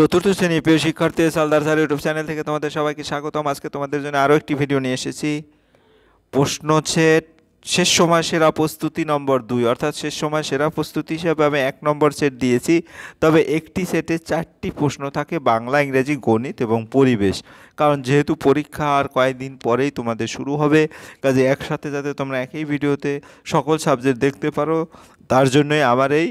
চতুর্থ শ্রেণীর প্রিয় শিক্ষার্থী, সালদার স্যার ইউটিউব চ্যানেল থেকে তোমাদের সবাইকে স্বাগতম। আজকে তোমাদের জন্য আরও একটি ভিডিও নিয়ে এসেছি। প্রশ্ন সেট শেষ সময় সেরা প্রস্তুতি নম্বর 2, অর্থাৎ শেষ সময় সেরা প্রস্তুতি হিসাবে আমি 1 নম্বর সেট দিয়েছি। তবে একটি সেটে 4টি প্রশ্ন থাকে, বাংলা, ইংরেজি, গণিত এবং পরিবেশ। কারণ যেহেতু পরীক্ষা আর কয়েকদিন পরেই তোমাদের শুরু হবে, কাজে একসাথে যাতে তোমরা একই ভিডিওতে সকল সাবজেক্ট দেখতে পারো, তার জন্যই আমার এই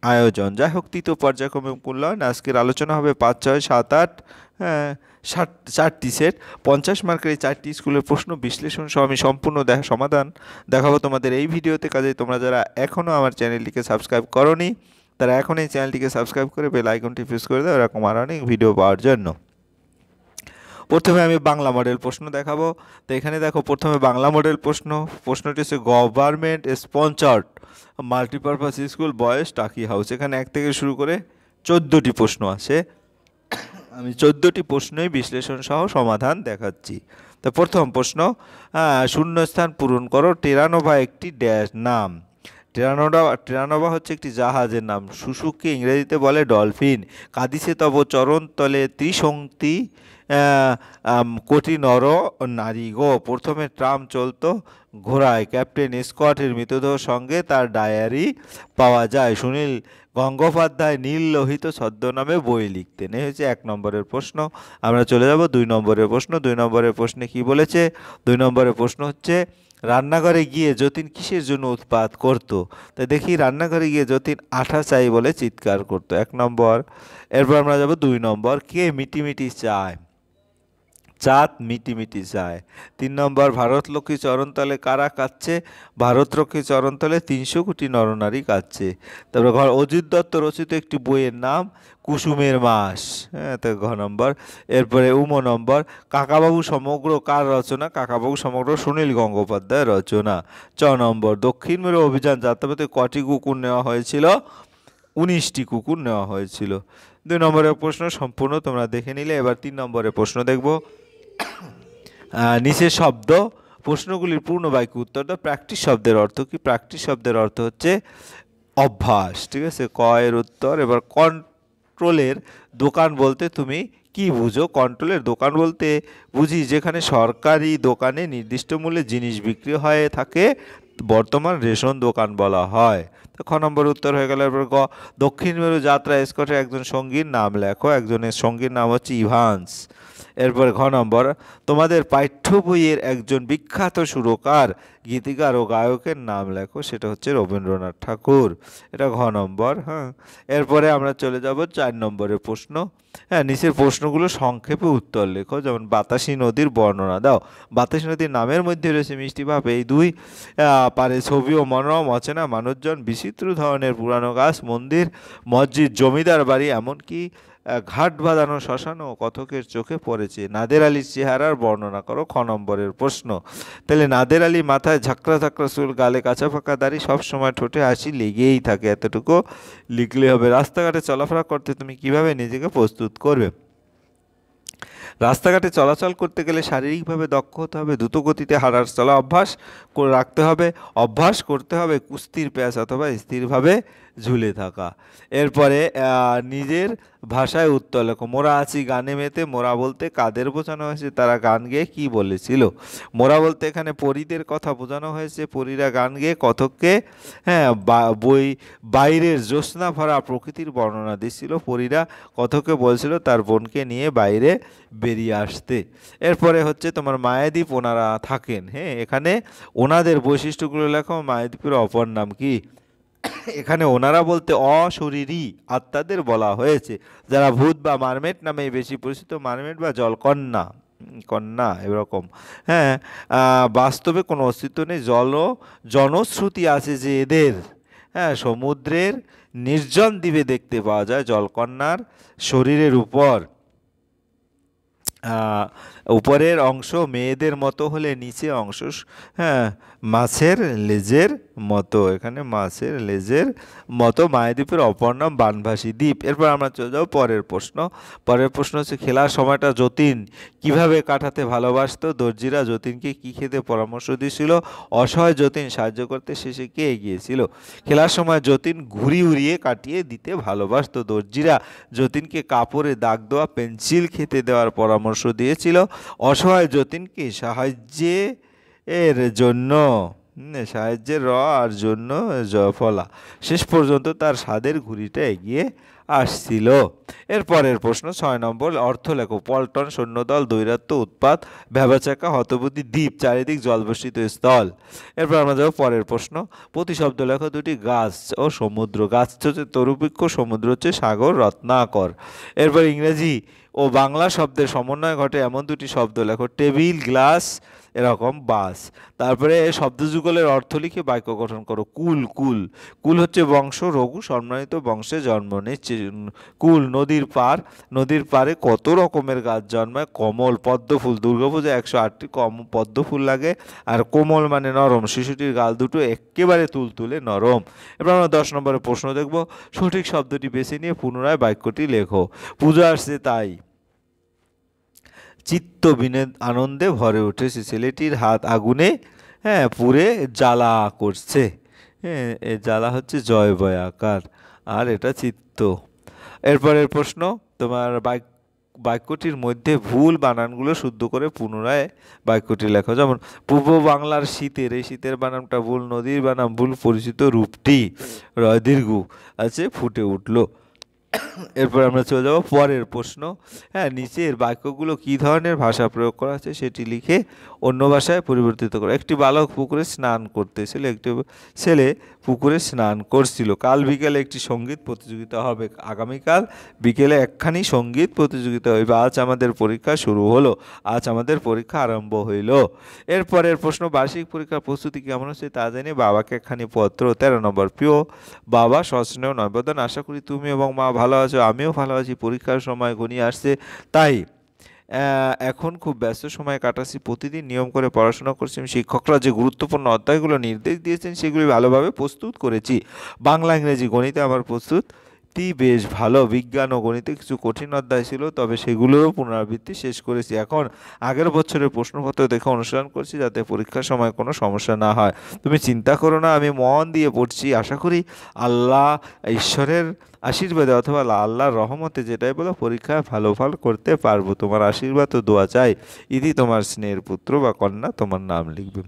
আয়োজন। যাই হোক, তৃতীয় পর্যায়ক্রমিক মূল্যায়ন আজকের আলোচনা হবে 5, 6, 7, 8, হ্যাঁ 4টি সেট 50 মার্কের এই 4টি স্কুলের প্রশ্ন বিশ্লেষণ সহ আমি সম্পূর্ণ সমাধান দেখাবো তোমাদের এই ভিডিওতে। কাজে তোমরা যারা এখনও আমার চ্যানেলটিকে সাবস্ক্রাইব করোনি, তারা এখন এই চ্যানেলটিকে সাবস্ক্রাইব করে বেল আইকনটি প্রেস করে দাও এরকম আরও অনেক ভিডিও পাওয়ার জন্য। প্রথমে আমি বাংলা মডেল প্রশ্ন দেখাবো। তো এখানে দেখো, প্রথমে বাংলা মডেল প্রশ্নটি হচ্ছে government sponsored multipurpose school boys টাকি হাউস। এখানে 1 থেকে শুরু করে 14টি প্রশ্ন আছে। আমি 14টি প্রশ্নই বিশ্লেষণ সহ সমাধান দেখাচ্ছি। তো প্রথম প্রশ্ন, শূন্যস্থান পূরণ করো। টেরানোভা একটি ড্যাশ নাম। টেরানোভা হচ্ছে একটি জাহাজের নাম। শুশুককে ইংরেজিতে বলে ডলফিন। কাদিসে তব চরণ তলে ত্রিশঙ্ক্তি কোটি নর নারী গো। প্রথমে ট্রাম চলতো ঘোড়ায়। ক্যাপ্টেন স্কটের মৃতদেহ সঙ্গে তার ডায়েরি পাওয়া যায়। সুনীল গঙ্গোপাধ্যায় নীল লোহিত ছদ্মনামে বই লিখতেন। এই হচ্ছে 1 নম্বরের প্রশ্ন। আমরা চলে যাব 2 নম্বরের প্রশ্ন। 2 নম্বরের প্রশ্নে কি বলেছে? 2 নম্বরের প্রশ্ন হচ্ছে, রান্নাঘরে গিয়ে যতীন কিসের জন্য উৎপাত করতো? তাই দেখি, রান্নাঘরে গিয়ে যতীন আঠা চাই বলে চিৎকার করতো, 1 নম্বর। এরপর আমরা যাব 2 নম্বর, কে মিটিমিটি চায়? চাঁদ মিটিমিটি চায়। 3 নম্বর, ভারতলক্ষ্মী চরণতলে কারা কাঁদছে? ভারতলক্ষ্মী চরণতলে 300 কোটি নরনারী কাঁদছে। তারপর অজিত দত্ত রচিত একটি বইয়ের নাম কুসুমের মাস, হ্যাঁ, তো ঘ নম্বর। এরপরে নম্বর, কাকাবাবু সমগ্র কার রচনা? কাকাবাবু সমগ্র সুনীল গঙ্গোপাধ্যায়ের রচনা। 6 নম্বর, দক্ষিণ মেরু অভিযান যাত্রাপথে কটি কুকুর নেওয়া হয়েছিল? 19টি কুকুর নেওয়া হয়েছিল। 2 নম্বরের প্রশ্ন সম্পূর্ণ তোমরা দেখে নিলে। এবার 3 নম্বরের প্রশ্ন দেখব। নিচের শব্দ প্রশ্নগুলির পূর্ণ বাক্য উত্তর দাও। প্র্যাকটিস শব্দের অর্থ কি? প্র্যাকটিস শব্দের অর্থ হচ্ছে অভ্যাস, ঠিক আছে, ক এর উত্তর। এবার কন্ট্রোলের দোকান বলতে তুমি কি বুঝো? কন্ট্রোলের দোকান বলতে বুঝি যেখানে সরকারি দোকানে নির্দিষ্ট মূল্যে জিনিস বিক্রি হয়ে থাকে, বর্তমান রেশন দোকান বলা হয়। তো খ নম্বর উত্তর হয়ে গেল। এরপর গ, দক্ষিণ মেরু যাত্রা স্কটের একজন সঙ্গীর নাম লেখো। একজনের সঙ্গীর নাম হচ্ছে ইভান্স। এরপর ঘ নম্বর, তোমাদের পাঠ্য বইয়ের একজন বিখ্যাত সুরকার, গীতিকার ও গায়কের নাম লেখো। সেটা হচ্ছে রবীন্দ্রনাথ ঠাকুর। এটা ঘ নম্বর। হ্যাঁ, এরপরে আমরা চলে যাব 4 নম্বরের প্রশ্ন। হ্যাঁ, নিচের প্রশ্নগুলো সংক্ষেপে উত্তর লেখো। যেমন বাতাসী নদীর বর্ণনা দাও। বাতাসী নদীর নামের মধ্যে রয়েছে মিষ্টি ভাব, এই 2 পারে ছবি ও মনোরম, অচেনা মানুষজন, বিচিত্র ধরনের পুরানো গাছ, মন্দির, মসজিদ, জমিদার বাড়ি, এমনকি ঘাট বাঁধানো শ্মশান ও কথকের চোখে পড়েছে। নাদের আলীর চেহারার বর্ণনা করো। খ নম্বরের প্রশ্ন। তাহলে নাদের আলী মাথায় ঝাঁকড়া ঝাঁকড়া চুল, গালে কাঁচা ফাঁকা দাড়ি, সবসময় ঠোঁটে হাসি লেগেই থাকে, এতটুকু লিখলে হবে। রাস্তাঘাটে চলাফেরা করতে তুমি কিভাবে নিজেকে প্রস্তুত করবে? রাস্তাঘাটে চলাচল করতে গেলে শারীরিকভাবে দক্ষ হতে হবে, দ্রুত গতিতে হাঁটার চলা অভ্যাস করে রাখতে হবে, অভ্যাস করতে হবে কুস্তির প্যাচ অথবা স্থিরভাবে ঝুলে থাকা। এরপরে নিজের ভাষায় উত্তর লেখো। মোরা আছি গানে মেতে। মোরা বলতে কাদের বোঝানো হয়েছে? তারা গান গেয়ে কী বলেছিল? মোরা বলতে এখানে পরীদের কথা বোঝানো হয়েছে। পরীরা গান গেয়ে কথককে, হ্যাঁ, বাইরের জ্যোৎস্না ভরা প্রকৃতির বর্ণনা দিচ্ছিল। পরীরা কথককে বলছিল তার বোনকে নিয়ে বাইরে বেরিয়ে আসতে। এরপরে হচ্ছে তোমার মায়াদ্বীপ, ওনারা থাকেন। হ্যাঁ, এখানে ওনাদের বৈশিষ্ট্যগুলো লেখো। মায়াদ্বীপের অপর নাম কি? এখানে ওনারা বলতে অশরীরী আত্মাদের বলা হয়েছে, যারা ভূত বা মারমেট নামে বেশি পরিচিত। মারমেট বা জলকন্যা, কন্যা এরকম। হ্যাঁ, বাস্তবে কোনো অস্তিত্ব নেই। জনশ্রুতি আছে যে এদের, হ্যাঁ, সমুদ্রের নির্জন দ্বীপে দেখতে পাওয়া যায়। জলকন্যার শরীরের উপর আহ, উপরের অংশ মেয়েদের মতো হলে নিচে অংশ হ্যাঁ মাছের লেজের মতো। এখানে মাছের লেজের মতো মায়াদ্বীপের অপর নাম বানভাসী দ্বীপ। এরপর আমরা চলে যাবো পরের প্রশ্ন। পরের প্রশ্ন হচ্ছে খেলার সময়টা যতীন কিভাবে কাটাতে ভালোবাসতো? দর্জিরা যতীনকে কি খেতে পরামর্শ দিয়েছিল? অসহায় যতীন সাহায্য করতে শেষে কে এগিয়েছিল? খেলার সময় যতীন ঘুড়ি উড়িয়ে কাটিয়ে দিতে ভালোবাসতো। দর্জিরা যতীনকে কাপড়ে দাগ দেওয়া পেন্সিল খেতে দেওয়ার পরামর্শ দিয়েছিল। অসহায় যতীনকে সাহায্যের জন্য সাহায্যের আর জন্য জয়ফলা শেষ পর্যন্ত তার স্বাদের ঘুড়িটা এগিয়ে আসছিল। এরপরের প্রশ্ন 6 নম্বর। অর্থ লেখো। পল্টন, সৈন্যদল, দৈরাত্য, উৎপাত, ভ্যাবাচাকা, হতবুদ্ধি, দ্বীপ, চারিদিক জলবেষ্টিত স্থল। এরপর আমরা যাবো পরের প্রশ্ন। প্রতিশব্দ লেখো দুটি গাছ ও সমুদ্র। গাছ হচ্ছে তরুবৃক্ষ, সমুদ্র হচ্ছে সাগর রত্নাকর। এরপর ইংরেজি ও বাংলা শব্দের সমন্বয় ঘটে এমন দুটি শব্দ লেখো। টেবিল, গ্লাস, এরকম বাস। তারপরে শব্দযুগলের অর্থ লিখে বাক্য গঠন করো। কুল, কুল কুল হচ্ছে বংশ, রঘু সম্মানিত বংশে জন্ম নিচ্ছে। কুল নদীর পার, নদীর পারে কত রকমের গাছ জন্মায়। কমল পদ্মফুল, দুর্গাপূজায় 108টি পদ্মফুল লাগে। আর কোমল মানে নরম, শিশুটির গাল দুটো একেবারে তুলতুলে নরম। এবার আমরা 10 নম্বরের প্রশ্ন দেখব। সঠিক শব্দটি বেছে নিয়ে পুনরায় বাক্যটি লেখো। পুজো আসছে তাই চিত্ত আনন্দে ভরে উঠেছে। ছেলেটির হাত আগুনে পুড়ে জ্বালা করছে। এ জ্বালা হচ্ছে জয় বয় আকার, আর এটা চিত্ত। এরপরের প্রশ্ন তোমার বাক্যটির মধ্যে ভুল বানানগুলো শুদ্ধ করে পুনরায় বাক্যটি লেখো। যেমন পূর্ব বাংলার শীতের, এই শীতের বানানটা ভুল, নদীর বানান ভুল, পরিচিত রূপটি দীর্ঘ আছে ফুটে উঠলো। এরপর আমরা চলে যাব পরের প্রশ্ন। নিচের বাক্যগুলো কি ধরনের ভাষা প্রয়োগ করা আছে সেটি লিখে অন্য ভাষায় পরিবর্তিত করো। একটি বালক পুকুরে স্নান করতেছিল, একটি ছেলে পুকুরে স্নান করছিল। কাল বিকেলে একটি সঙ্গীত প্রতিযোগিতা হবে। আগামীকাল বিকেলে একখানি সঙ্গীত প্রতিযোগিতা হইবে। আজ আমাদের পরীক্ষা শুরু হলো। আজ আমাদের পরীক্ষা আরম্ভ হইল। এরপরের প্রশ্ন। বার্ষিক পরীক্ষার প্রস্তুতি কেমন হচ্ছে তা জেনে বাবাকে একখানি পত্র। 13 নম্বর। প্রিয় বাবা, সস্নেহ নবেদন, আশা করি তুমি এবং মা ভালো আছো। আমিও ভালো আছি। পরীক্ষার সময় ঘনিয়ে আসছে, তাই এখন খুব ব্যস্ত সময় কাটাচ্ছি। প্রতিদিন নিয়ম করে পড়াশোনা করছি। শিক্ষকরা যে গুরুত্বপূর্ণ অধ্যায়গুলো নির্দেশ দিয়েছেন সেগুলি ভালোভাবে প্রস্তুত করেছি। বাংলা, ইংরেজি, গণিতে আমার প্রস্তুতি বেশ ভালো। বিজ্ঞান ও গণিতে কিছু কঠিন অধ্যায় ছিল, তবে সেগুলোরও পুনরাবৃত্তি শেষ করেছি। এখন আগের বছরের প্রশ্নপত্র দেখে অনুসরণ করছি যাতে পরীক্ষার সময় কোনো সমস্যা না হয়। তুমি চিন্তা করো না, আমি মন দিয়ে পড়ছি। আশা করি আল্লাহ ঈশ্বরের আশীর্বাদে অথবা আল্লাহর রহমতে যেটাই বলো পরীক্ষায় ভালো ফল করতে পারবো। তোমার আশীর্বাদ ও দোয়া চাই। ইতি তোমার স্নেহের পুত্র বা কন্যা। তোমার নাম লিখবে।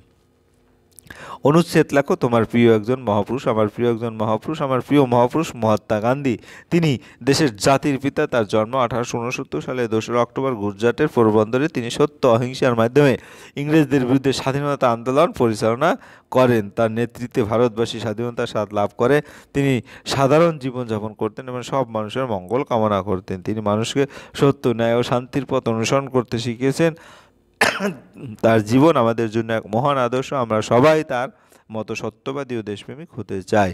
অনুচ্ছেদ লেখো। তোমার প্রিয় একজন মহাপুরুষ। আমার প্রিয় একজন মহাপুরুষ, আমার প্রিয় মহাপুরুষ মহাত্মা গান্ধী। তিনি দেশের জাতির পিতা। তার জন্ম 1869 সালে 2 অক্টোবর গুজরাটের পোরবন্দরে। তিনি সত্য অহিংসার মাধ্যমে ইংরেজদের বিরুদ্ধে স্বাধীনতা আন্দোলন পরিচালনা করেন। তার নেতৃত্বে ভারতবাসী স্বাধীনতার স্বাদ লাভ করে। তিনি সাধারণ জীবনযাপন করতেন এবং সব মানুষের মঙ্গল কামনা করতেন। তিনি মানুষকে সত্য, ন্যায় ও শান্তির পথ অনুসরণ করতে শিখিয়েছেন। তার জীবন আমাদের জন্য এক মহান আদর্শ। আমরা সবাই তার মতো সত্যবাদী ও দেশপ্রেমিক হতে চাই।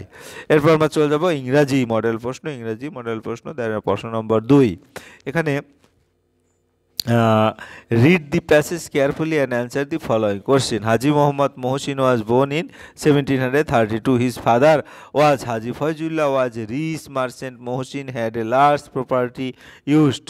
এরপর আমরা চলে যাব ইংরাজি মডেল প্রশ্ন। ইংরাজি মডেল প্রশ্ন প্রশ্ন নম্বর 2। এখানে read the passage carefully and answer the following question. Haji Muhammad Mohsin was born in 1732. His father was Haji Fazullah, was a rich merchant. Mohsin had a large property used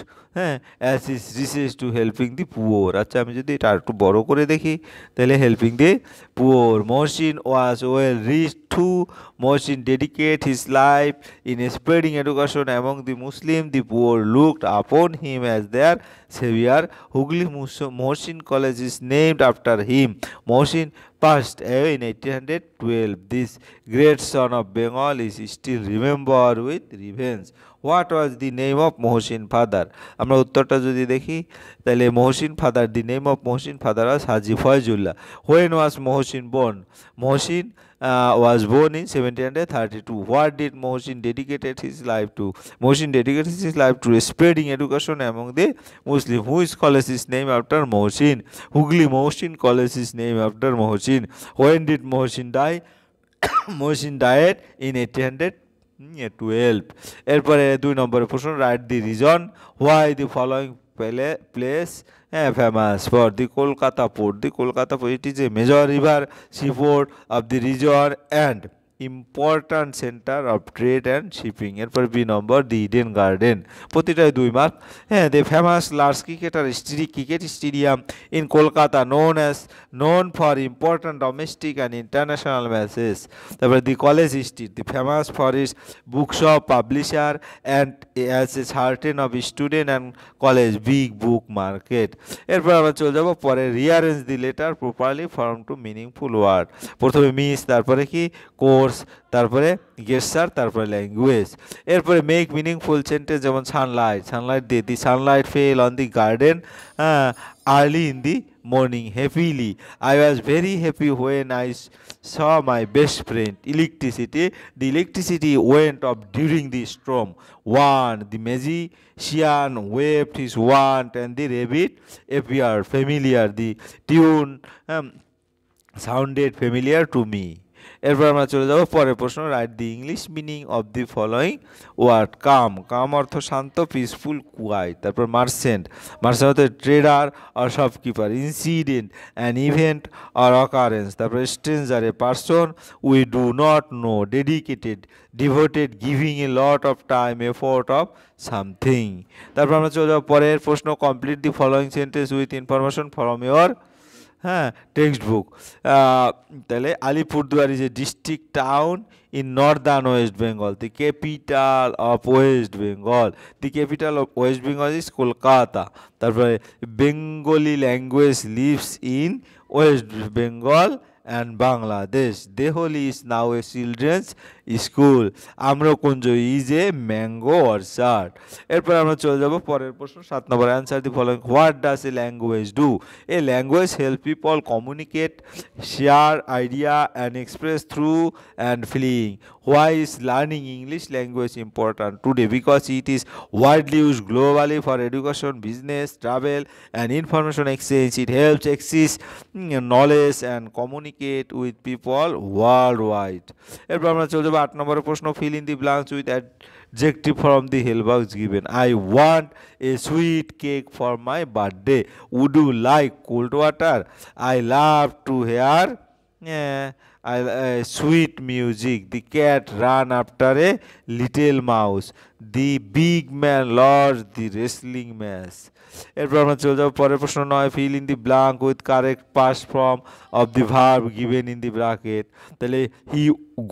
as his research to helping the poor. আচ্ছা, আমি যদি এটা একটু বড় করে দেখি তাহলে helping the poor. Mohsin was well rich too. Mohsin dedicated his life in spreading education among the Muslims. The poor looked upon him as their savior. Hooghly Mohsin College is named after him. Mohsin passed away in 1812. This great son of Bengal is still remembered with revenge. What was the name of Mohsin father? আমরা উত্তরটা যদি দেখি তাহলে Mohsin father, the name of Mohsin father was Haji Fazullah. When was Mohsin born? Mohsin was born in 1732. What did Mohsin dedicated his life to? Mohsin dedicated his life to spreading education among the Muslims. Whose college is named after Mohsin? Hooghly Mohsin College is named after Mohsin. When did Mohsin die? Mohsin died in 1812. এরপরে 2 নম্বরের প্রশ্ন। Write the reason why the following place famous for the Kolkata port. The Kolkata port, it is a major river seaport of the region and important centre of trade and shipping. এরপর B number the Eden Garden, প্রতিটায় 2 mark. The famous large cricketer cricket stadium in Kolkata known for important domestic and international matches। তারপরে the College Street, the famous for its bookshop publisher and as a certain of student and college big book market. এরপর আমরা চলে যাবো পরে rearrange the letter properly form to meaningful word. প্রথমে miss, তারপরে কি course, তারপরে গেস্টার, তারপরে ল্যাঙ্গুয়েজ। এরপরে মেক মিনিংফুল সেন্টেন্স, যেমন সানলাইট দিয়ে the sunlight fell on the garden early in the morning happily. I was very happy when I saw my best friend. Electricity, the electricity went off during the storm. The magician waved his wand and the rabbit appear familiar. The tune sounded familiar to me. এরপর আমরা চলে যাব পরের প্রশ্ন, write the English meaning of the following word. Calm অর্থ শান্ত, peaceful, quiet. তারপর merchant অর্থ ট্রেডার আর শপকিপার। ইনসিডেন্ট অ্যান ইভেন্ট আর অকারেন্স। তারপর stranger a person we do not know. Devoted giving a lot of time effort of something. তারপর আমরা চলে যাব পরের প্রশ্ন, complete the following sentence with information from your textbook. তাহলে Alipurduar is a district town in northern West Bengal. The capital of West Bengal. The capital of West Bengal is Kolkata. তারপরে Bengali language lives in West Bengal and Bangladesh. Deholi is now a children's school. Amrokunj is a mango orchard. এরপর আমরা চলে যাব পরের প্রশ্ন 7 number, answer the following. What does a language do? A language help people communicate, share idea and express through and feeling. Why is learning English language important today? Because it is widely used globally for education, business, travel, and information exchange. It helps access knowledge and communicate with people worldwide. এরপর আমরা চলে যাবো 8 নম্বরের প্রশ্ন, fill in the blanks with adjective from the helpbox given. I want a sweet cake for my birthday. Would you like cold water? I love to hear sweet music. The cat ran after a little mouse. The big man lost the wrestling match. এরপর আমরা চলে যাবো পরের প্রশ্ন 9, fill in the blank with correct past form of the verb given in the bracket. তাহলে he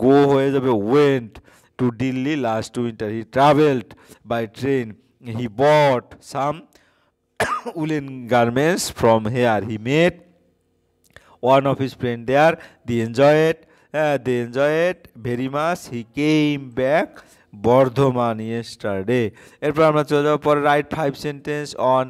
go হয়ে যাবে went to Delhi last winter. He traveled by train. He bought some woolen garments from here. He met one of his friend there. They enjoy it very much. He came back Bardhaman yesterday. এরপর আমরা চলে যাবো পরে, write 5 sentence on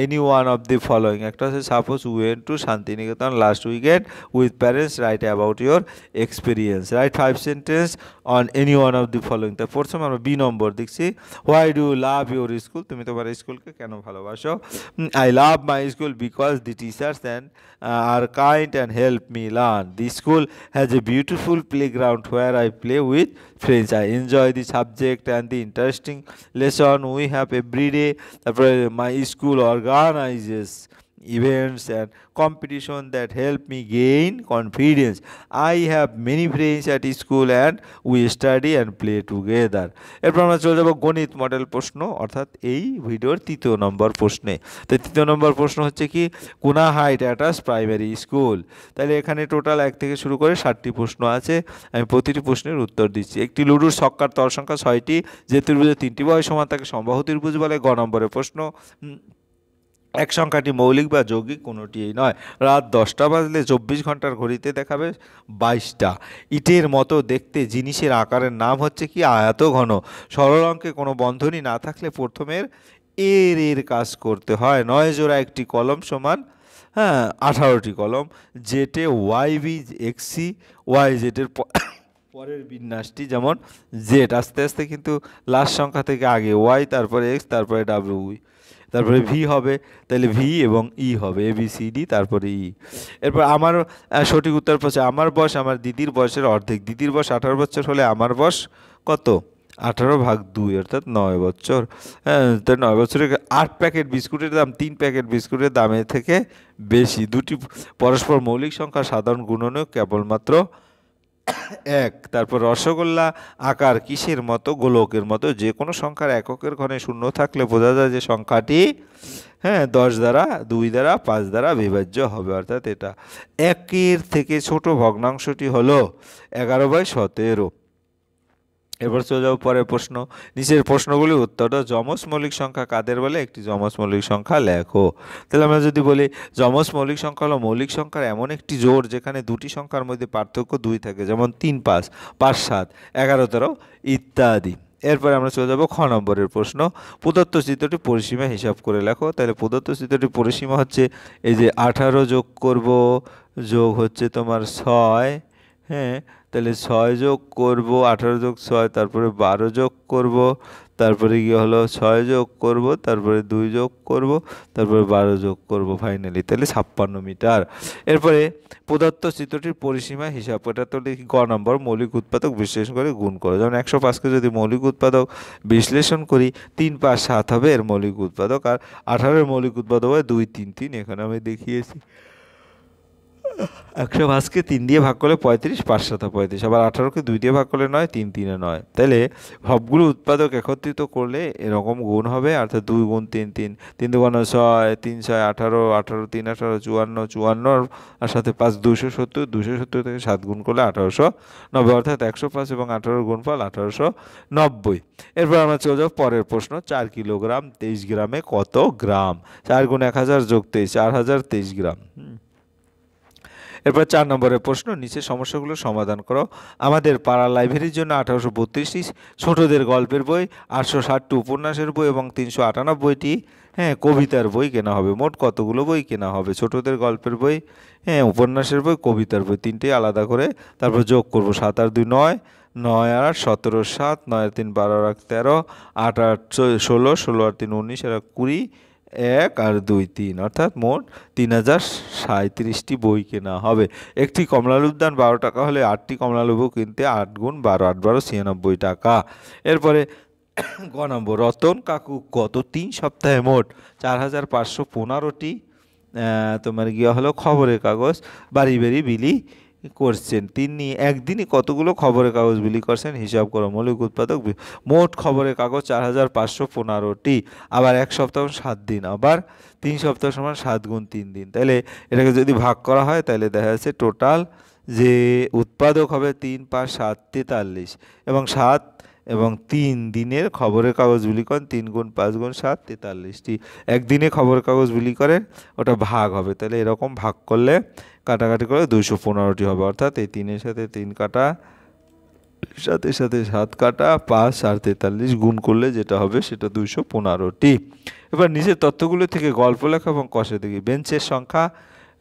any one of the following. একটা হচ্ছে suppose we went to Santiniketan last weekend with parents. Write about your experience. Write 5 sentence on any one of the following. তো প্রথমে আমরা বি নম্বর দেখছি, why do you love your school? তুমি তোমার স্কুলকে কেন ভালোবাসো? I love my school because the teachers are kind and help me learn. The school has a beautiful playground where I play with friends. I enjoy the subject and the interesting lesson we have every day. My school organizes events and competition that help me gain confidence. I have many friends at school and we study and play together. এরপর আমরা চলে যাব গণিত model প্রশ্ন, অর্থাৎ এই ভিডিওর 3 নম্বর প্রশ্নে। তো 3 নম্বর প্রশ্ন হচ্ছে কি, কুনা হাইট অ্যাটাচ প্রাইমারি স্কুল। তাহলে এখানে টোটাল 1 থেকে শুরু করে 7টি প্রশ্ন আছে, আমি প্রতিটি প্রশ্নের উত্তর দিচ্ছি। একটি লুডুর ছক্কার তল সংখ্যা 6টি, যে ত্রিভুজের 3টি বাহু সমান তাকে সমবাহু ত্রিভুজ বলে। গ নম্বরের প্রশ্ন, এক সংখ্যাটি মৌলিক বা যৌগিক কোনোটিই নয়। রাত 10টা বাজলে 24 ঘন্টার ঘড়িতে দেখাবে 22টা। ইটের মতো দেখতে জিনিসের আকারের নাম হচ্ছে কি, আয়ত ঘন। সরল অঙ্কে কোনো বন্ধনী না থাকলে প্রথমের এর কাজ করতে হয়। 9 জোড়া একটি কলম সমান 18টি কলম। জেটে ওয়াই বি এক্সি, ওয়াই জেটের পরের বিন্যাসটি যেমন জেড, আস্তে আস্তে কিন্তু লাস্ট সংখ্যা থেকে আগে ওয়াই, তারপরে এক্স, তারপরে ডাব্লিউ, তারপরে ভি হবে, তাহলে ভি এবং ই হবে, এ বি সি ডি, তারপরে ই। এরপর আমার সঠিক উত্তর পড়ছে, আমার বয়স আমার দিদির বয়সের অর্ধেক। দিদির বয়স 18 বছর হলে আমার বয়স কত? 18/2 অর্থাৎ 9 বছর। হ্যাঁ, তো 9 বছরে 8 প্যাকেট বিস্কুটের দাম 3 প্যাকেট বিস্কুটের দামের থেকে বেশি। দুটি পরস্পর মৌলিক সংখ্যার সাধারণ গুণনীয়ক কেবলমাত্র 1। তারপর রসগোল্লা আকার কিসের মতো? গোলকের মতো। যে কোনো সংখ্যার এককের ঘনে শূন্য থাকলে বোঝা যায় যে সংখ্যাটি 10 দ্বারা, 2 দ্বারা, 5 দ্বারা বিভাজ্য হবে, অর্থাৎ এটা। 1-এর থেকে ছোট ভগ্নাংশটি হলো 11/17। এবার চলে যাও পরের প্রশ্ন। নিচের প্রশ্নগুলির উত্তর দাও। যমজ মৌলিক সংখ্যা কাদের বলে? একটি যমজ মৌলিক সংখ্যা লেখো। তাহলে আমরা যদি বলি যমজ মৌলিক সংখ্যা হলো মৌলিক সংখ্যার এমন একটি জোড় যেখানে দুটি সংখ্যার মধ্যে পার্থক্য 2 থাকে, যেমন 3, 5, 5, 7, 11, 13 ইত্যাদি। এরপরে আমরা চলে যাব খ নম্বরের প্রশ্ন। প্রদত্ত চিত্রটি পরিসীমা হিসাব করে লেখো। তাহলে প্রদত্ত চিত্রটি পরিসীমা হচ্ছে এই যে 18 যোগ করব, যোগ হচ্ছে তোমার 6, হ্যাঁ, তাহলে 6 যোগ করব, 18 যোগ 6, তারপরে 12 যোগ করব, তারপরে গিয়ে হলো 6 যোগ করব, তারপরে 2 যোগ করব, তারপরে 12 যোগ করব, ফাইনালি তাহলে 56 মিটার। এরপরে প্রদত্ত চিত্রটির পরিসীমা হিসাব, এটা তো লিখি গ নম্বর, মৌলিক উৎপাদক বিশ্লেষণ করে গুণ করো। যেমন 105কে যদি মৌলিক উৎপাদক বিশ্লেষণ করি 3, 5, 7 হবে এর মৌলিক উৎপাদক, আর 18-এর মৌলিক উৎপাদক হয় 2, 3, 3। এখানে আমি দেখিয়েছি। 105কে 3 দিয়ে ভাগ করলে 35, 5, 7, 35। আবার 18কে 2 দিয়ে ভাগ করলে 9, 3, 3, 9। তাহলে সবগুলো উৎপাদক একত্রিত করলে এরকম গুণ হবে, অর্থাৎ 2 গুণ 3, 3, 3 দুগুণ 6, 3, 6, 18, 18, 3, 18, 54, 54 আর সাথে 5, 270, 270 থেকে 7 গুণ করলে 1890, অর্থাৎ 105 এবং 18 গুণফল 1890। এরপর আমরা চলে যাব পরের প্রশ্ন। 4 কিলোগ্রাম 23 গ্রামে কত গ্রাম? 4 গুণ 1000 যোগ 23, 4023 গ্রাম। এরপর 4 নম্বরের প্রশ্ন। নিচের সমস্যাগুলো সমাধান করো। আমাদের পাড়ার লাইব্রেরির জন্য 1832টি ছোটদের গল্পের বই, 860টি উপন্যাসের বই এবং 398টি কবিতার বই কেনা হবে। মোট কতগুলো বই কেনা হবে? ছোটদের গল্পের বই, উপন্যাসের বই, কবিতার বই, তিনটেই আলাদা করে তারপর যোগ করব। 7 আর 2 9, 9 আর 8 17, 7, 9 আর 3 12 আর 13, 8 আর 16, 16 আর 3 19 আর 20, 1 আর 2 3, অর্থাৎ মোট 3037টি বই কেনা হবে। একটি কমলালেবুর দাম 12 টাকা হলে 8টি কমলালেবু কিনতে 8 গুণ 12, 8 12 96 টাকা। এরপরে গ নম্বর। রতন কাকু গত 3 সপ্তাহে মোট 4515টি তোমার গিয়ে হলো খবরের কাগজ বাড়ি বাড়ি বিলি করছেন। তিনি একদিনই কতগুলো খবরের কাগজ বিলি করছেন হিসাব করো। মৌলিক উৎপাদক মোট খবরের কাগজ 4515টি। আবার 1 সপ্তাহ 7 দিন, আবার 3 সপ্তাহ সমান 7 গুণ 3 দিন। তাহলে এটাকে যদি ভাগ করা হয় তাহলে দেখা যাচ্ছে টোটাল যে উৎপাদক হবে 3, 5, 7, 43 এবং 7 এবং 3 দিনের খবরের কাগজ বিলি করেন। 3 গুণ 5 গুণ 7, 43টি। একদিনে খবরের কাগজ বিলি করেন, ওটা ভাগ হবে। তাহলে এরকম ভাগ করলে কাটাকাটি করে 215টি হবে, অর্থাৎ এই 3-এর সাথে 3 কাটা, সাথে সাথে 7 কাটা, 5 আর 43 গুণ করলে যেটা হবে সেটা 215টি। এবার নিচের তথ্যগুলো থেকে গল্প লেখা এবং কষে দেখি। বেঞ্চের সংখ্যা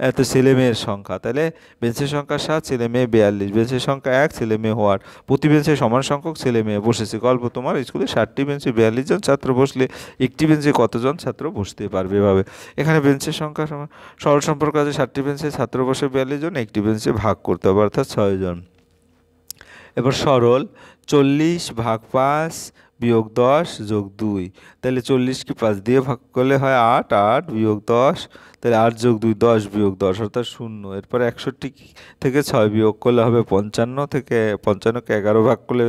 এত ছেলে মেয়ের সংখ্যা, তাহলে বেঞ্চের সংখ্যা 7, ছেলে মেয়ে 42। বেঞ্চের সংখ্যা 1, ছেলে মেয়ে হওয়ার। প্রতি বেঞ্চে সমান সংখ্যক ছেলে মেয়ে বসেছে। গল্প, তোমার স্কুলে 60টি বেঞ্চে 42 জন ছাত্র বসলে একটি বেঞ্চে কতজন ছাত্র বসতে পারবে? এভাবে এখানে বেঞ্চের সংখ্যা সরল সম্পর্ক আছে, 60টি বেঞ্চে ছাত্র বসে 42 জন, একটি বেঞ্চে ভাগ করতে হবে, অর্থাৎ 6 জন। এবার সরল 40 ভাগ 5 বিয়োগ 10 যোগ 2, তাহলে 40কে 5 দিয়ে ভাগ করলে হয় 8, 8 বিয়োগ 10, তাহলে 8 যোগ 2 10 বিয়োগ 10 অর্থাৎ 0। এরপর 61 থেকে 6 বিয়োগ করলে হবে 55, থেকে 55কে 11 ভাগ করলে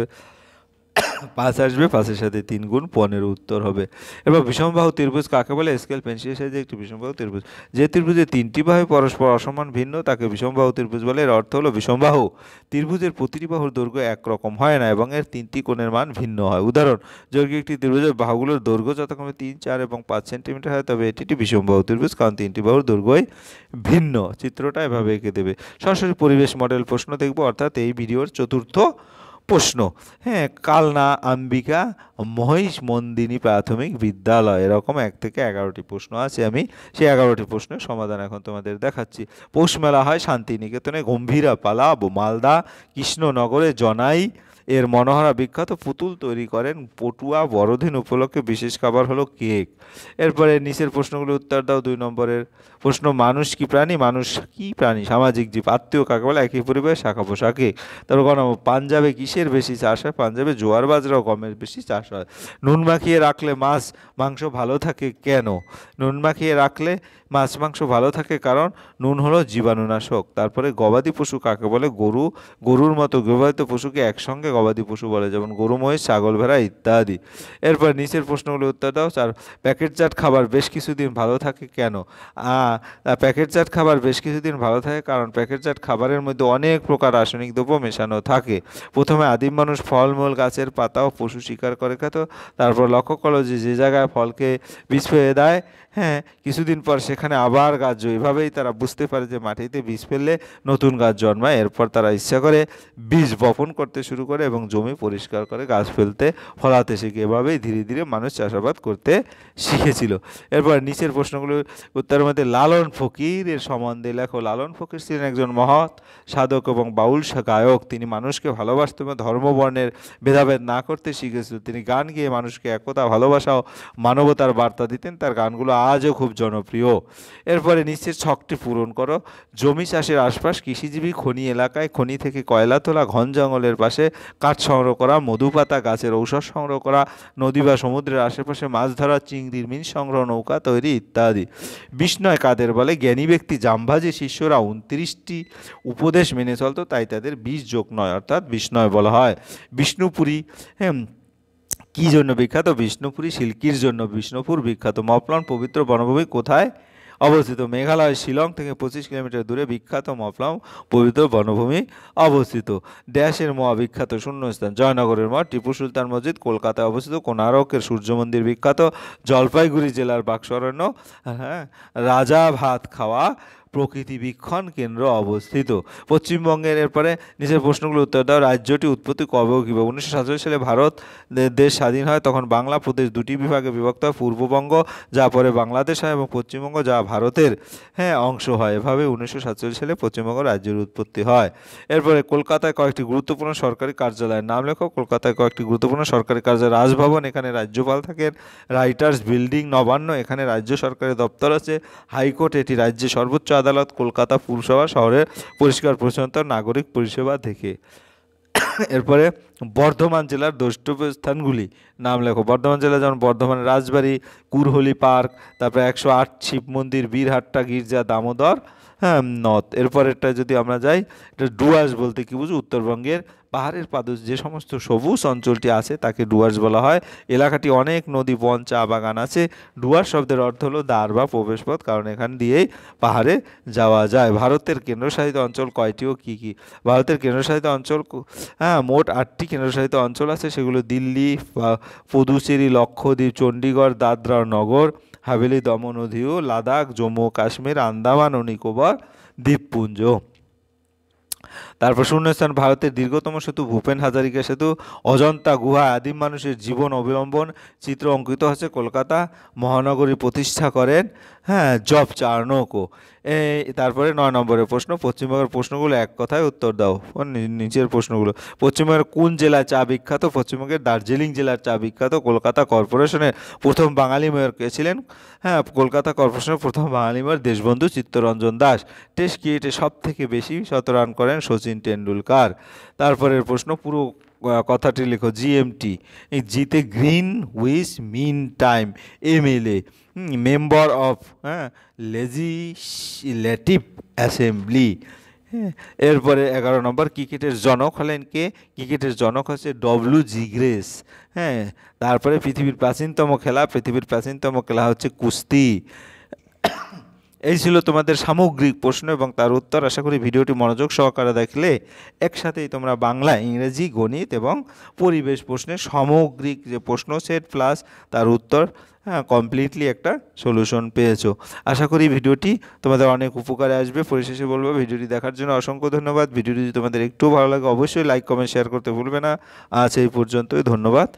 5 আসবে, 5-এর সাথে 3 গুণ 15 উত্তর হবে। এবার বিষমবাহু ত্রিভুজ কাকে বলে? স্কেল পেন্সিলের সাহায্যে একটি বিষমবাহু ত্রিভুজ। যে ত্রিভুজের 3টি বাহু পরস্পর অসমান ভিন্ন তাকে বিষমবাহু ত্রিভুজ বলে। এর অর্থ হলো বিষমবাহু ত্রিভুজের প্রতিটি বাহুর দৈর্ঘ্য একরকম হয় না এবং এর 3টি কোণের মান ভিন্ন হয়। উদাহরণ, যদি একটি ত্রিভুজের বাহুগুলোর দৈর্ঘ্য যথাক্রমে 3, 4 এবং 5 সেন্টিমিটার হয় তবে এটি একটি বিষমবাহু ত্রিভুজ, কারণ 3টি বাহুর দৈর্ঘ্যই ভিন্ন। চিত্রটা এভাবে এঁকে দেবে। সরাসরি পরিবেশ মডেল প্রশ্ন দেখব, অর্থাৎ এই ভিডিওর চতুর্থ প্রশ্ন। কালনা আম্বিকা মহিষ মন্দিনী প্রাথমিক বিদ্যালয়, এরকম 1 থেকে 11টি প্রশ্ন আছে। আমি সেই 11টি প্রশ্নের সমাধান এখন তোমাদের দেখাচ্ছি। পৌষ মেলা হয় শান্তিনিকেতনে, গম্ভীরা পালা মালদা, কৃষ্ণনগরে, জনাই এর মনোহরা বিখ্যাত পুতুল তৈরি করেন। পটুয়া বড়দিন উপলক্ষে বিশেষ খাবার হলো কেক। এরপরে নিচের প্রশ্নগুলো উত্তর দাও। 2 নম্বরের প্রশ্ন, মানুষ কি প্রাণী? মানুষ কি প্রাণী? সামাজিক জীব। আত্মীয় কাকে বলে? একই পরিবারের শাখা পোশাকে। তারপর গ নম্বর, পাঞ্জাবে কিসের বেশি চাষ হয়? পাঞ্জাবে জোয়ার বাজরা ও গমের বেশি চাষ হয়। নুন মাখিয়ে রাখলে মাছ মাংস ভালো থাকে কেন? নুন মাখিয়ে রাখলে মাছ মাংস ভালো থাকে কারণ নুন হলো জীবাণুনাশক। তারপরে গবাদি পশু কাকে বলে? গরুর মতো গৃহপালিত পশুকে একসঙ্গে গবাদি পশু বলে, যেমন গরু, মহিষ, ছাগল, ভেড়া ইত্যাদি। এরপর নিচের প্রশ্নগুলো উত্তর দাও। 4, প্যাকেটজাত খাবার বেশ কিছুদিন ভালো থাকে কেন? প্যাকেটজাত খাবার বেশ কিছুদিন ভালো থাকে কারণ প্যাকেটজাত খাবারের মধ্যে অনেক প্রকার রাসায়নিক দ্রব্য মেশানো থাকে। প্রথমে আদিম মানুষ ফলমূল, গাছের পাতা ও পশু শিকার করে খেত। তারপর লক্ষ্য করলো যে জায়গায় ফলকে বীজ ফেলে দেয়, হ্যাঁ, কিছুদিন পর সেখানে আবার গাছ জন্মায়। এভাবেই তারা বুঝতে পারে যে মাটিতে বীজ ফেললে নতুন গাছ জন্মায়। এরপর তারা ইচ্ছা করে বীজ বপন করতে শুরু করে এবং জমি পরিষ্কার করে গাছ ফলাতে শিখে। এভাবেই ধীরে ধীরে মানুষ চাষাবাদ করতে শিখেছিল। এরপর নিচের প্রশ্নগুলোর উত্তরের মধ্যে লালন ফকিরের সম্বন্ধে লেখো। লালন ফকির ছিলেন একজন মহৎ সাধক এবং বাউল গায়ক। তিনি মানুষকে ভালোবাসতে এবং ধর্মবর্ণের ভেদাভেদ না করতে শিখেছিল। তিনি গান গেয়ে মানুষকে একতা, ভালোবাসা ও মানবতার বার্তা দিতেন। তার গানগুলো আজও খুব জনপ্রিয়। এরপরে নিচের ছকটি পূরণ করো। জমি চাষের আশপাশ কৃষিজীবী, খনি এলাকায় খনি থেকে কয়লা তোলা, ঘন জঙ্গলের পাশে কাঠ সংগ্রহ করা, মধুপাতা গাছের ঔষধ সংগ্রহ করা, নদী বা সমুদ্রের আশেপাশে মাছ ধরা, চিংড়ির মিন সংগ্রহ, নৌকা তৈরি ইত্যাদি। বিস্ময় কাদের বলে? জ্ঞানী ব্যক্তি জাম্বাজি শিষ্যরা 29টি উপদেশ মেনে চলতো, তাই তাদের 20 যোগ 9 অর্থাৎ বিস্ময় বলা হয়। বিষ্ণুপুরী, হ্যাঁ, কি জন্য বিখ্যাত? বিষ্ণুপুরী সিল্কির জন্য। বিষ্ণুপুর বিখ্যাত। মফলন পবিত্র বনভূমি কোথায় অবস্থিত? মেঘালয় শিলং থেকে 25 কিলোমিটার দূরে বিখ্যাত মফলন পবিত্র বনভূমি অবস্থিত। ড্যাশের বিখ্যাত শূন্যস্থান। জয়নগরের মঠ, টিপু সুলতান মসজিদ কলকাতায় অবস্থিত। কোণারকের সূর্য মন্দির বিখ্যাত। জলপাইগুড়ি জেলার বাক্সরণ্য, হ্যাঁ, রাজা ভাত খাওয়া প্রকৃতি বীক্ষণ কেন্দ্র অবস্থিত। পশ্চিমবঙ্গের এরপরে নিচের প্রশ্নগুলো উত্তর দাও। রাজ্যটি উৎপত্তি কবে ও কীভাবে? 1947 সালে ভারত দেশ স্বাধীন হয়। তখন বাংলা প্রদেশ 2টি বিভাগে বিভক্ত হয়, পূর্ববঙ্গ যা পরে বাংলাদেশ হয় এবং পশ্চিমবঙ্গ যা ভারতের, হ্যাঁ, অংশ হয়। এভাবে 1947 সালে পশ্চিমবঙ্গ রাজ্যের উৎপত্তি হয়। এরপরে কলকাতায় কয়েকটি গুরুত্বপূর্ণ সরকারি কার্যালয়ের নাম লেখো। কলকাতায় কয়েকটি গুরুত্বপূর্ণ সরকারি কার্যালয়। রাজভবন, এখানে রাজ্যপাল থাকেন। রাইটার্স বিল্ডিং, নবান্ন, এখানে রাজ্য সরকারের দপ্তর আছে। হাইকোর্ট, এটি রাজ্যের সর্বোচ্চ আদালত। কলকাতা পুরসভা, শহরের পরিষ্কার পরিচ্ছন্নতা, নাগরিক পরিষেবা থেকে। এরপরে বর্ধমান জেলার দ্রষ্টব্য স্থানগুলি নাম লেখো। বর্ধমান জেলা যেমন বর্ধমানের রাজবাড়ি, কুরহলি পার্ক, তারপরে 108 শিব মন্দির, বীরহাট্টা গির্জা, দামোদর, হ্যাঁ, নথ। এরপরেরটা যদি আমরা যাই, এটা ডুয়ার্স বলতে কি বুঝো? উত্তরবঙ্গের পাহাড়ের পাদদেশ যে সমস্ত সবুজ অঞ্চলটি আছে তাকে ডুয়ার্স বলা হয়। এলাকাটি অনেক নদী, বন, চা বাগান আছে। ডুয়ার্স শব্দের অর্থ হলো দ্বার বা প্রবেশপথ, কারণ এখান দিয়েই পাহাড়ে যাওয়া যায়। ভারতের কেন্দ্রশাসিত অঞ্চল কয়টি ও কী কী? ভারতের কেন্দ্রশাসিত অঞ্চল, হ্যাঁ, মোট 8টি কেন্দ্রশাসিত অঞ্চল আছে। সেগুলো দিল্লি, পুদুচেরি, লক্ষদ্বীপ, চণ্ডীগড়, দাদরা ও নগর হাভেলি, দমন ও দিউ, লাদাখ, জম্মু ও কাশ্মীর, আন্দামান ও নিকোবর দ্বীপপুঞ্জ। তারপর শূন্যস্থান। ভারতের দীর্ঘতম সেতু ভূপেন হাজারিকা সেতু। অজন্তা গুহা আদিম মানুষের জীবন অবলম্বন চিত্র অঙ্কিত আছে। কলকাতা মহানগরী প্রতিষ্ঠা করেন, হ্যাঁ, জব চার্নকো। তারপরে 9 নম্বরের প্রশ্ন। পশ্চিমবঙ্গের প্রশ্নগুলো এক কথায় উত্তর দাও। নিচের প্রশ্নগুলো। পশ্চিমবঙ্গের কোন জেলায় চা বিখ্যাত? পশ্চিমবঙ্গের দার্জিলিং জেলার চা বিখ্যাত। কলকাতা কর্পোরেশনের প্রথম বাঙালি মেয়র কে ছিলেন? হ্যাঁ, কলকাতা কর্পোরেশনের প্রথম বাঙালি মেয়র দেশবন্ধু চিত্তরঞ্জন দাস। টেস্ট ক্রিকেটে সব থেকে বেশি শতরান করেন সচিন টেন্ডুলকার। তারপরের প্রশ্ন, পুরো কথাটি লেখো। জিএমটি, এই জিতে Greenwich mean time, MLA, member of, হ্যাঁ, লেজিসলেটিভ অ্যাসেম্বলি। হ্যাঁ, এরপরে 11 নম্বর। ক্রিকেটের জনক হলেন কে? ক্রিকেটের জনক হচ্ছে ডব্লিউ.জি. গ্রেস। হ্যাঁ, তারপরে পৃথিবীর প্রাচীনতম খেলা। পৃথিবীর প্রাচীনতম খেলা হচ্ছে কুস্তি। এই ছিল তোমাদের সামগ্রিক প্রশ্ন এবং তার উত্তর। আশা করি ভিডিওটি মনোযোগ সহকারে দেখলে একসাথেই তোমরা বাংলা, ইংরেজি, গণিত এবং পরিবেশ প্রশ্নের সামগ্রিক যে প্রশ্ন সেট প্লাস তার উত্তর, হ্যাঁ, কমপ্লিটলি একটা সলিউশন পেয়েছো। আশা করি ভিডিওটি তোমাদের অনেক উপকারে আসবে। পরিশেষে বলবো, ভিডিওটি দেখার জন্য অসংখ্য ধন্যবাদ। ভিডিওটি যদি তোমাদের একটু ভালো লাগে অবশ্যই লাইক, কমেন্ট, শেয়ার করতে ভুলবে না। আজ এই পর্যন্তই। ধন্যবাদ।